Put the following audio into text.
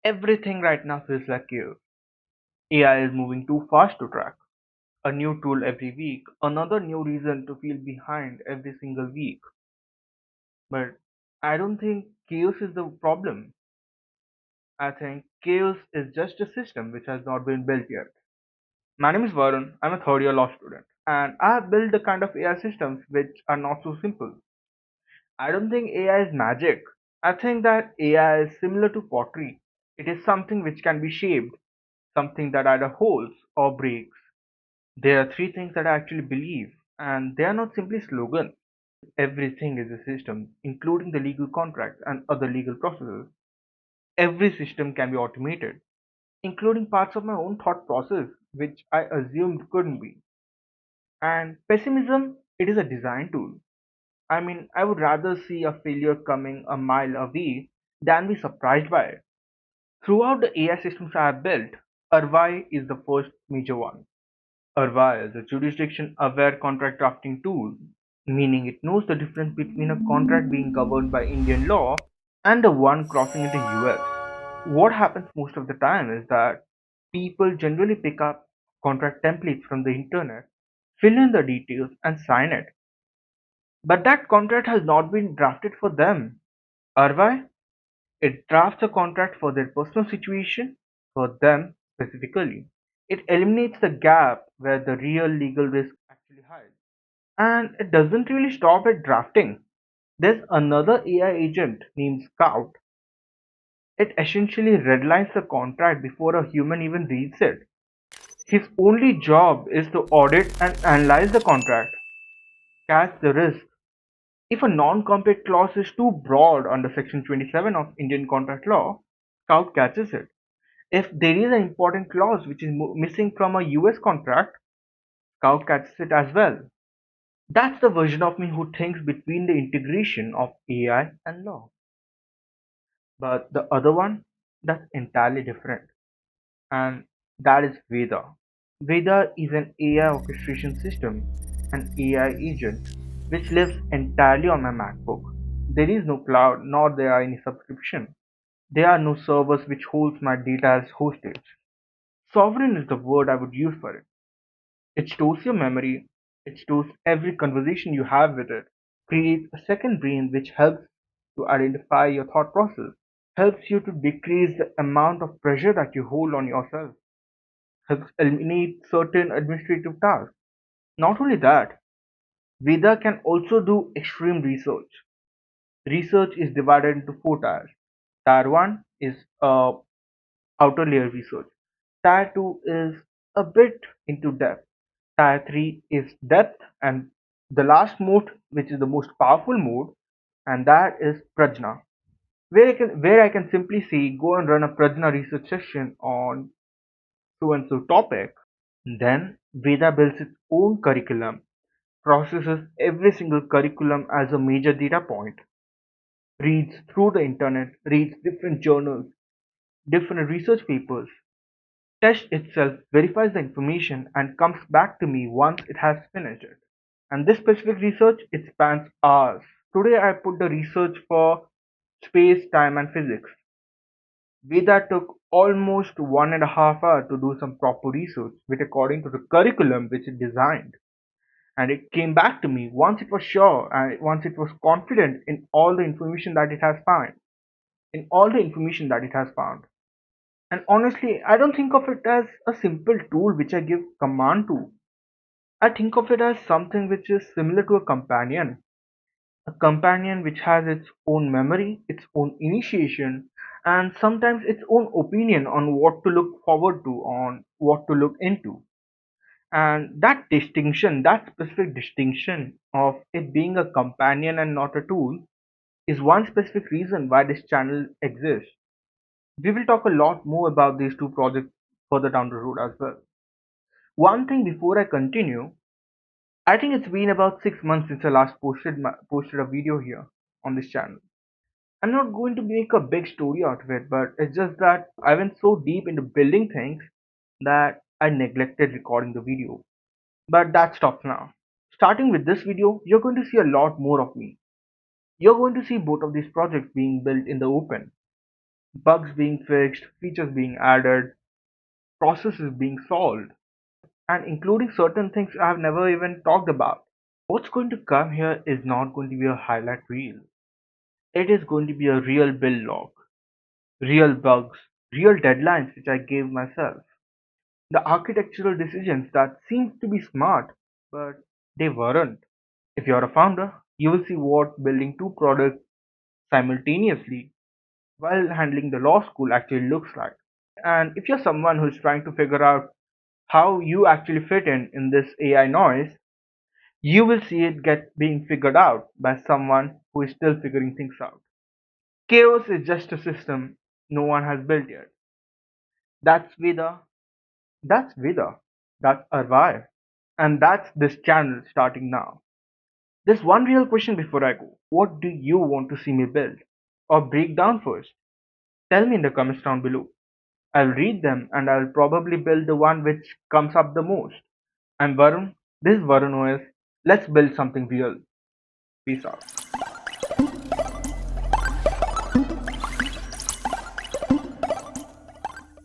Everything right now feels like chaos. AI is moving too fast to track. A new tool every week, another new reason to feel behind every single week. But I don't think chaos is the problem. I think chaos is just a system which has not been built yet. My name is Varun. I'm a third year law student, and I have built the kind of AI systems which are not so simple. I don't think AI is magic. I think that AI is similar to pottery. It is something which can be shaped, something that either holds or breaks. There are three things that I actually believe, and they are not simply slogans. Everything is a system, including the legal contracts and other legal processes. Every system can be automated, including parts of my own thought process, which I assumed couldn't be. And pessimism, it is a design tool. I mean, I would rather see a failure coming a mile away than be surprised by it. Throughout the AI systems I have built, Arvaii is the first major one. Arvaii is a jurisdiction-aware contract drafting tool, meaning it knows the difference between a contract being governed by Indian law and the one crossing into US. What happens most of the time is that people generally pick up contract templates from the internet, fill in the details, and sign it. But that contract has not been drafted for them. Arvai, it drafts a contract for their personal situation, for them specifically. It eliminates the gap where the real legal risk actually hides. And it doesn't really stop at drafting. There's another AI agent named Scout. It essentially redlines the contract before a human even reads it. His only job is to audit and analyze the contract, catch the risk. If a non-compete clause is too broad under Section 27 of Indian contract law, Scout catches it. If there is an important clause which is missing from a US contract, Scout catches it as well. That's the version of me who thinks between the integration of AI and law. But the other one, that's entirely different. And that is Veda. Veda is an AI orchestration system, an AI agent, which lives entirely on my MacBook. There is no cloud, nor there are any subscription. There are no servers which holds my data as hostage. Sovereign is the word I would use for it. It stores your memory, it stores every conversation you have with it, creates a second brain which helps to identify your thought process, helps you to decrease the amount of pressure that you hold on yourself, helps eliminate certain administrative tasks. Not only that, Veda can also do extreme research. Research is divided into four tiers. Tier 1 is outer layer research. Tier 2 is a bit into depth. Tier 3 is depth, and the last mode, which is the most powerful mode, and that is Prajna, where I can simply say go and run a Prajna research session on so and so topic. Then Veda builds its own curriculum, processes every single curriculum as a major data point, reads through the internet, reads different journals, different research papers, tests itself, verifies the information, and comes back to me once it has finished it. And this specific research, it spans hours. Today I put the research for space, time, and physics. Veda took almost 1.5 hours to do some proper research, which according to the curriculum which it designed. And it came back to me once it was sure and once it was confident in all the information that it has found. In all the information that it has found. And honestly, I don't think of it as a simple tool which I give command to. I think of it as something which is similar to a companion which has its own memory, its own initiation, and sometimes its own opinion on what to look forward to, on what to look into. And that distinction, that specific distinction of it being a companion and not a tool, is one specific reason why this channel exists. We will talk a lot more about these two projects further down the road as well. One thing before I continue, I think it's been about 6 months since I last posted a video here on this channel. I'm not going to make a big story out of it, but it's just that I went so deep into building things that I neglected recording the video. But that stops now. Starting with this video, you're going to see a lot more of me. You're going to see both of these projects being built in the open. bugs being fixed, features being added, processes being solved, and including certain things I've never even talked about. What's going to come here is not going to be a highlight reel. It is going to be a real build log, real bugs, real deadlines which I gave myself. The architectural decisions that seemed to be smart, but they weren't. If you're a founder, you will see what building two products simultaneously while handling the law school actually looks like. And if you're someone who's trying to figure out how you actually fit in this AI noise, you will see it get being figured out by someone who is still figuring things out. Chaos is just a system no one has built yet. That's Veda. That's Veda. That's Arvaii. And that's this channel starting now. There's one real question before I go. What do you want to see me build? Or break down first? Tell me in the comments down below. I'll read them and I'll probably build the one which comes up the most. I'm Varun. This is VARUN.OS. Let's build something real. Peace out.